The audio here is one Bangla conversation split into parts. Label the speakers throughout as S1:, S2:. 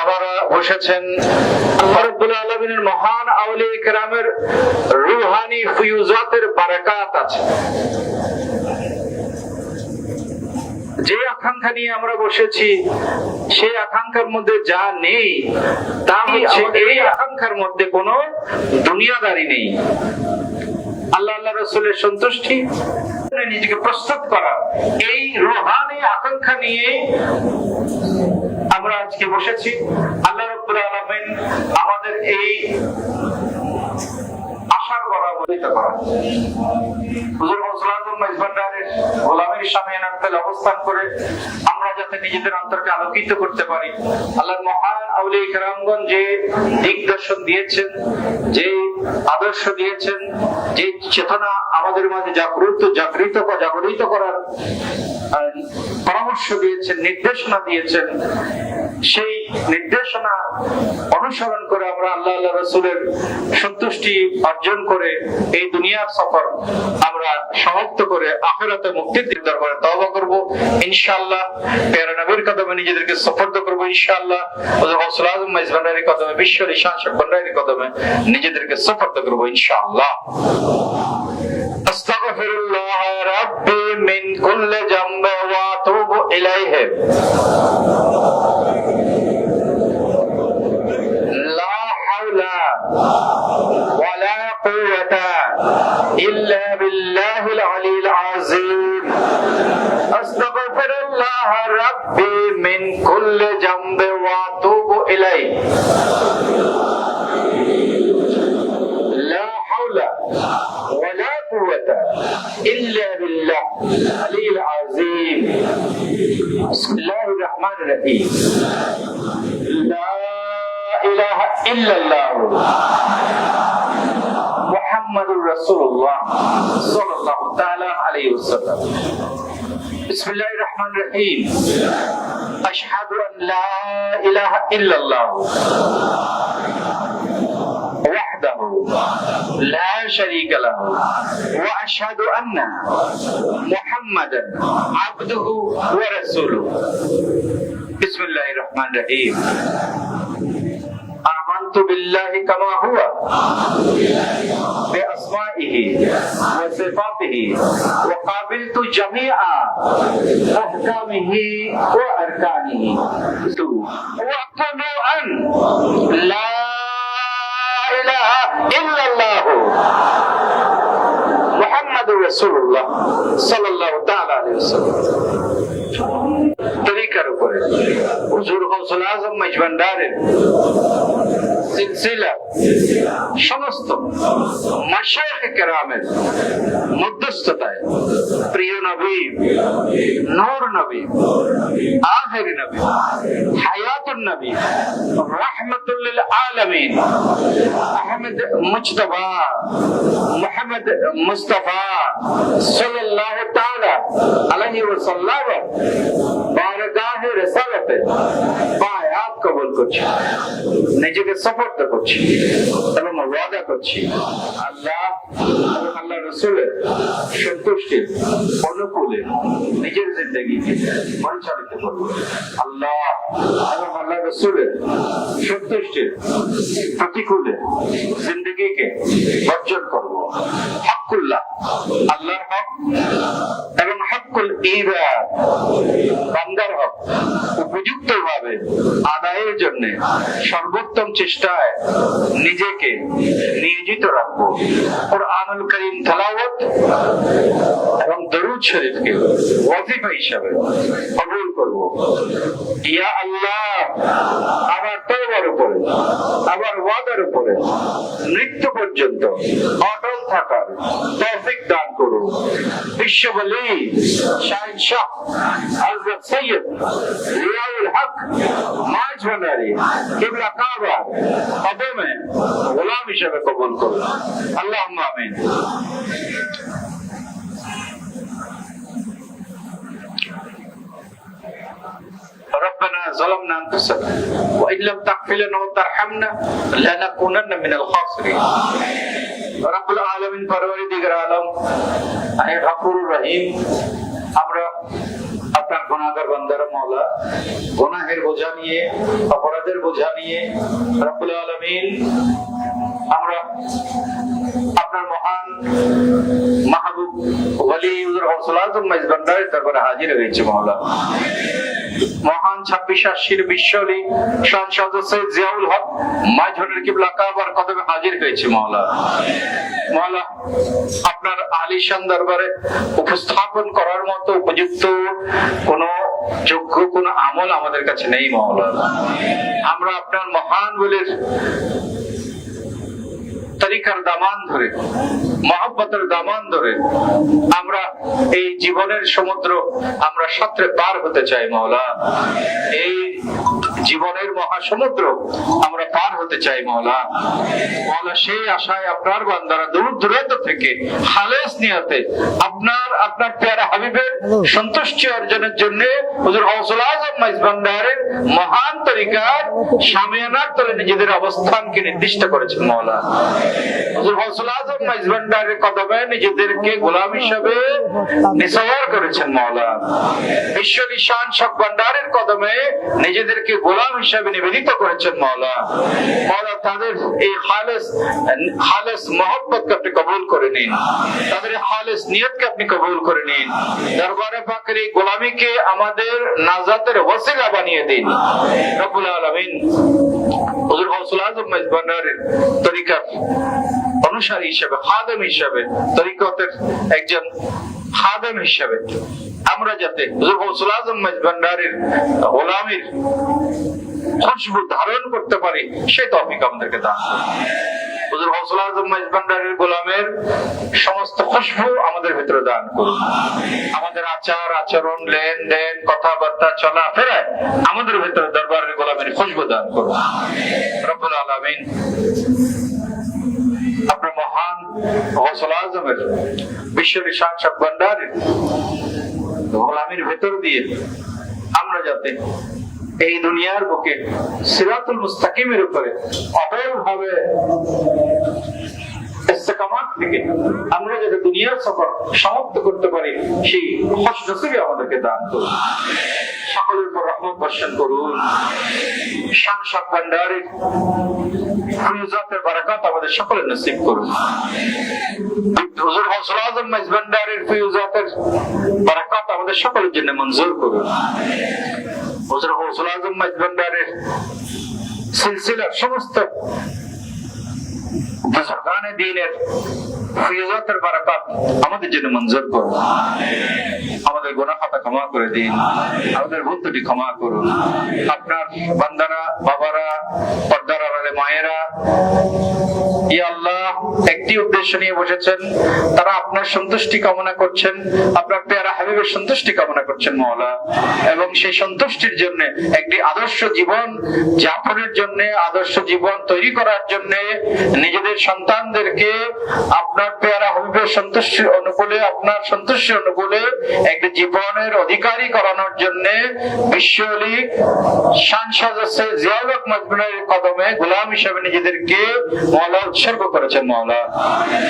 S1: বাবারা বসেছেন, আল্লাহ রাব্বুল আলামিনের মহান আউলিয়া কিরামের রূহানি ফিউজাতের বারাকাত আছে। যে আকাঙ্ক্ষা নিয়ে আমরা বসেছি সেই আকাঙ্ক্ষার মধ্যে যা নেই তা হচ্ছে এই আকাঙ্ক্ষার মধ্যে কোনো দুনিয়াদারি নেই। আল্লাহ আল্লাহ রাসূলের সন্তুষ্টি, নিজেকে প্রস্তুত করা, এই রূহানি আকাঙ্ক্ষা নিয়ে আমরা আজকে বসেছি। আল্লাহ রাব্বুল আলামিন আমাদের এই আশার গড়া বলিতে পারা, হুজুর মুসলাদুল মাইজভান্ডারের গোলামের সামনে নাকতাল অবস্থান করে আমরা যাতে নিজেদের অন্তরকে আলোকিত করতে পারি। আল্লাহর মহান আউলিয়া কিরামগণ যে দিগদর্শন দিয়েছেন, যে আদর্শ দিয়েছেন, যে চেতনা আমাদের মাঝে জাগরিত করার পরামর্শ দিয়েছেন, নির্দেশনা দিয়েছেন, সেই নির্দেশনা অনুসরণ করে আমরা আল্লাহ আল্লাহ রাসূলের সন্তুষ্টি অর্জন করে এই দুনিয়ার সফর আমরা সমাপ্ত করে আখিরাতে মুক্তির দরবারে তওবা করব ইনশাআল্লাহ। প্যারা নবীর কদমে নিজেদেরকে সুপর্দ করব ইনশাআল্লাহ। হুজুর গাউসুল আজম মাইজভান্ডারীর কদমে, বিশ্ব ঈশান শেখ ভান্ডারীর কদমে নিজেদেরকে সুপর্দ করব ইনশাআল্লাহ। আস্তাগফিরুল্লাহ রাব্বি মিন কুল্লি যামবি ওয়া আতুবু ইলাইহি। লা হাওলা ওয়ালা কুওয়াতা ইল্লা বিল্লাহিল আলিয়্যিল আযীম। আস্তাগফিরুল্লাহ রাব্বি মিন কুল্লি যামবি ওয়া আতুবু ইলাইহি। লা হাওলা ওয়ালা কুওয়াতা ইল্লা বিল্লাহিল আলিয়্যিল আযীম। বিসমিল্লাহির রহমানির রহিম। লা ইলাহা ইল্লাল্লাহ মুহাম্মাদুর রাসূলুল্লাহ সাল্লাল্লাহু তাআলা আলাইহি ওয়াসাল্লাম। বিসমিল্লাহির রহমানির রহিম। আশহাদু আন লা ইলাহা ইল্লাল্লাহ ওয়াহদাহু লা শারীকা লাহু ওয়া আশহাদু আন্না মুহাম্মাদান আবদুহু ওয়া রাসূলুহু। বিসমিল্লাহির রহমানির রহিম। آمنت بالله كما هو بأسمائه وصفاته وقابلت جميع أحكامه وأركانه وأشهد أن لا إله إلا الله محمد رسول الله صلى الله تعالى عليه وسلم। তরিকার উপরে হুজুর গাউসুল আজম মাইজভান্ডারের সিলসিলা সমস্ত মাশায়েখ কেরামের মধ্যস্থতায় প্রিয় নবী, নূর নবী, আখিরি নবী, হায়াতুন নবী, রাহমাতুল লিল আলামিন আহমদ মুজতবা মুহাম্মদ মুস্তাফা সাল্লাল্লাহু তাআলা আলাইহি ওয়াসাল্লাম বারগাহে রিসালাতে বায়াত কবুল করছি, নিজেকে সুপর্দ করছি এবং ওয়াদা করছি আল্লাহ এবং আল্লাহ রাসূলের সন্তুষ্টির অনুকূলে নিজের জিন্দেগিকে পরিচালিত করব। আল্লাহ এবং আল্লাহ রাসূলের সন্তুষ্টির প্রতিকূলে জিন্দেগিকে বর্জন করব। হকুল্লাহ, আল্লাহর হক এবং হকুল ইবাদ, বান্দার হক উপযুক্ত ভাবে আদায়ের জন্য সর্বোত্তম চেষ্টায় নিজেকে নিয়োজিত রাখবো। কুরআনুল কারীম তেলাওয়াত এবং দরুদ শরীফকে ওয়াজিফা হিসাবে কবুল করব। ইয়া আল্লাহ, আমার তওবার উপরে, আমার ওয়াদার উপরে মৃত্যু পর্যন্ত অটল থাকার তৌফিক দান করুন। বিশ্ববলি শাহ হযরত সৈয়দ জিয়াউল হক মাইজভান্ডারী কিবলা কাবা কদমে গোলাম হিসেবে কবুল করুন। আল্লাহুম্মা আমিন। ربنا ظلمنا أنفسنا وإن لم تغفر لنا وترحمنا لنكونن من الخاسرين রব্বুল আলামিন পরওয়ারদিগার আলম হে গফুরুর রহিম, আমরা আপনার গুনাহগার বান্দারা মওলা, গুনাহের বোঝা নিয়ে, অপরাধের বোঝা নিয়ে রব্বুল আলামিন আমরা আপনার মহান মাহবুব ওলি হুজুর গৌসুল আজম মেজবান্ডারের দরবারে হাজির হয়েছে মওলা। মহান 26-80 বিশ্বলি সংসদ সৈয়দ জিয়াউল হক মাঝনের কিবলা কাবার কদমে হাজির হয়েছে মওলা। মওলা, আপনার আলিশান দরবারে উপস্থাপন করার মতো উপযুক্ত কোন যোগ্য কোন আমল আমাদের কাছে নেই মওলা। আমরা আপনার মহান বলির তরিকার দামান ধরে, মহব্বতের দামান ধরে আমরা এই জীবনের সমুদ্র আমরা সাঁতরে পার হতে চাই মওলা। এই জীবনের মহাসমুদ্র আমরা পার হতে চাই মওলা। মওলা, সেই আশায় আপনার বান্দারা দূর দূরান্ত থেকে খালেস নিয়তে আপনার প্যারা হাবিবের সন্তুষ্টি অর্জনের জন্য হুজুর গৌসুল আজম মেজবান্ডারের মহান তরিকার শামিয়ানার তলে নিজেদের অবস্থানকে নির্দিষ্ট করেছেন মওলা। হুজুর গৌসুল আজম মেজবান্ডারের কদমে নিজেদেরকে গোলাম হিসেবে নিসওয়ার করেছেন মওলা। বিশ্ব নিশান শক ভান্ডারের কদমে নিজেদেরকে গোলাম হিসেবে নিবেদিত করেছেন মওলা। মওলা, তাদের এই খালেস মহব্বতকে আপনি কবুল করে নিন, তাদের খালেস নিয়তকে আপনি কবুল করে নিন। দরবারে পাকের এই গোলামীকে আমাদের নাজাতের ওসিলা বানিয়ে দিন রব্বুল আলামিন। হুজুর গৌসুল আজম মেজবান্ডারের তরিকার অনুসারী হিসেবে, খাদেম হিসেবে, তরিকতের একজন খাদেম হিসেবে আমরা যাতে হুজুর গৌসুল আজম মেজবান্ডারের গোলামীর খুশবু ধারণ করতে পারি, সেই তৌফিক আমাদেরকে দান করুন। হুজুর গৌসুল আজম মেজবান্ডারের গোলামের সমস্ত খুশবু আমাদের ভিতরে দান করুন। আমাদের আচার আচরণ, লেনদেন, কথাবার্তা, চলাফেরা আমাদের ভিতরে দরবারের গোলামের খুশবু দান করুন রব্বুল আলামিন। আপনার মহান গৌসুল আজমের বিশ্ব নিশান শক ভান্ডারের গোলামীর ভেতর দিয়ে আমরা যাতে এই দুনিয়ার বুকে সিরাতুল মুস্তাকিমের উপরে অটল ভাবে ইস্তেকামাত থেকে আমরা যাতে দুনিয়ার সফর সমাপ্ত করতে পারি, সেই খুশনসিবি আমাদেরকে দান করুন। সকলের উপর রহমত বর্ষণ করুন। শান শক ভান্ডারের ফিউজাতের বারাকাত আমাদের সকলের নসিব করুন। হুজুর গৌসুল আজম মেজবান্ডারের ফিউজাতের বারাকাত আমাদের সকলের জন্য মঞ্জুর করুন। হুজুর গৌসুল আজম মেজবান্ডারের সিলসিলার সমস্ত বুজুর্গানে দ্বীনের ফিউজাতের বারাকাত আমাদের জন্য মঞ্জুর করুন। আমাদের গুনাহ খাতা ক্ষমা করে দিন, আমাদের ভুল ত্রুটি ক্ষমা করুন। আপনার বান্দারা, বাবারা, পর্দার আড়ালে মায়েরা, ইয়া আল্লাহ, একটি উদ্দেশ্য নিয়ে বসেছেন, তারা আপনার সন্তুষ্টি কামনা করছেন, আপনার প্যারা হাবিবের সন্তুষ্টি কামনা করছেন মওলা, এবং সেই সন্তুষ্টির জন্য একটি আদর্শ জীবন যাপনের জন্য, আদর্শ জীবন তৈরি করার জন্য নিজেদের সন্তানদেরকে আপনার প্যারা হাবিবের সন্তুষ্টির অনুকূলে, আপনার সন্তুষ্টির অনুকূলে একটি জীবনের অধিকারী করানোর জন্য বিশ্বলি সাংসদ জিয়াউল হক মেজবান্ডারের কদমে গোলাম হিসেবে নিজেদেরকে মওলা উৎসর্গ করেছেন মওলা।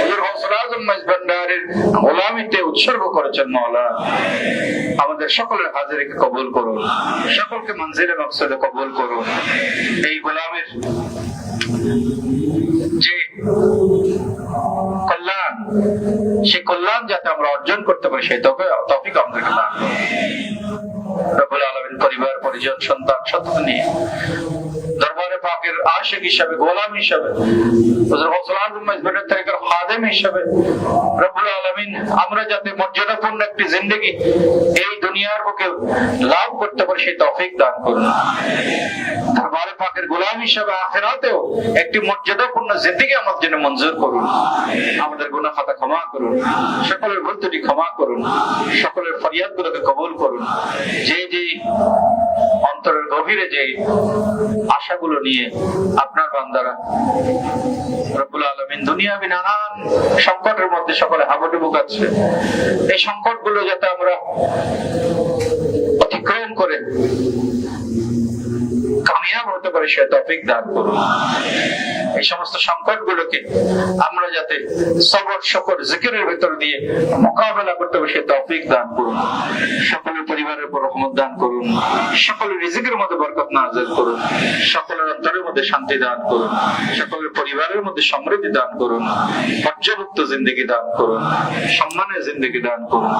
S1: হুজুর গৌসুল আজম মেজবান্ডারের গোলামিতে উৎসর্গ করেছেন মওলা। আমাদের সকলের হাজিরিকে কবুল করুন, সকলকে মঞ্জিলে মকসদে কবুল করুন। এই গোলামের যে কল্যাণ, সেই কল্যাণ যাতে আমরা অর্জন করতে পারি, সেই তৌফিক আমাদেরকে দান করুন রব্বুল আলামিন। পরিবার, পরিজন, সন্তান, সন্ততি নিয়ে দরবারে পাকের আশিক হিসাবে, গোলাম হিসাবে, হুজুর গৌসুল আজম মেজবান্ডারের তরিকার খাদেম হিসাবে রব্বুল আলামিন আমরা যাতে মর্যাদাপূর্ণ একটি জিন্দেগি এই দুনিয়ার বুকে লাভ করতে পারি, সেই তৌফিক দান করুন। দরবারে পাকের গোলাম হিসাবে আখিরাতেও একটি মর্যাদাপূর্ণ জিন্দেগি আমাদের জন্য মঞ্জুর করুন। আমাদের গুনাহ খাতা ক্ষমা করুন, সকলের ভুল ত্রুটি ক্ষমা করুন, সকলের ফরিয়াদগুলোকে কবুল করুন। যে যে অন্তরের গভীরে যে আশাগুলো নিয়ে আপনার বান্দারা রব্বুল আলামিন দুনিয়াবি নানান সংকটের মধ্যে সকলে হাবুডুবু কাটছে, এই সংকটগুলো যাতে আমরা অতিক্রম করে কামিয়াব হতে পারে সে তৌফিক দান করুন। এই সমস্ত সংকট গুলোকে আমরা যাতে সবর শকর জিকিরের ভেতর দিয়ে মোকাবেলা করতে পারি সে তৌফিক দান করুন। সকলের পরিবারের উপর রহমত দান করুন, সকলের রিজিকের মধ্যে বরকত নাযিল করুন, সকলের অন্তরের মধ্যে শান্তি দান করুন, সকলের পরিবারের মধ্যে সমৃদ্ধি দান করুন, পর্যাপ্ত জিন্দগি দান করুন, সম্মানের জিন্দগি দান করুন।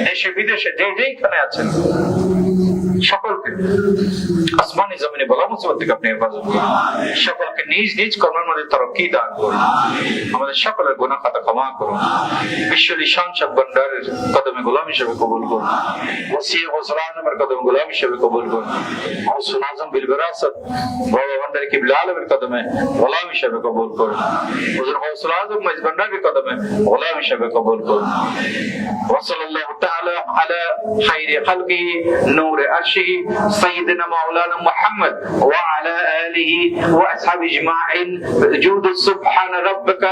S1: দেশে বিদেশে যে যেখানে আছেন সকলকে আসমানি জমিনে বলা মুসিবত থেকে আপনি হেফাজত করুন, সকলকে নিজ নিজ কর্মের মধ্যে তরক্কি দান করুন, আমাদের সকলের গুনাহ খাতা ক্ষমা করুন, বিশ্ব লিশান সব ভান্ডারের কদমে গোলাম হিসেবে কবুল করুন, ওসিয়ে গৌসুল আজমের কদমে গোলাম হিসেবে কবুল করুন, গৌসুল আজম বিল বিরাসত বড় ভান্ডারী কিবলা আলমের কদমে গোলাম হিসেবে কবুল করুন, হুজুর গৌসুল আজম মাইজ ভান্ডারীর কদমে গোলাম হিসেবে কবুল করুন। ওয়াসাল্লাল্লাহু তাআলা আলা খায়রি খালকিহি নূর আরশিহি سيدنا مولانا محمد وعلى آله وأصحابه أجمعين. جود سبحان ربك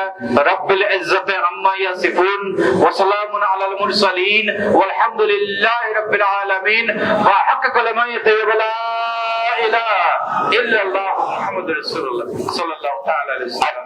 S1: رب العزة عما يصفون وسلام على المرسلين والحمد لله رب العالمين. وحق كلمته ولا إله إلا الله محمد رسول الله صلى الله تعالى عليه وسلم.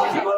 S2: Allah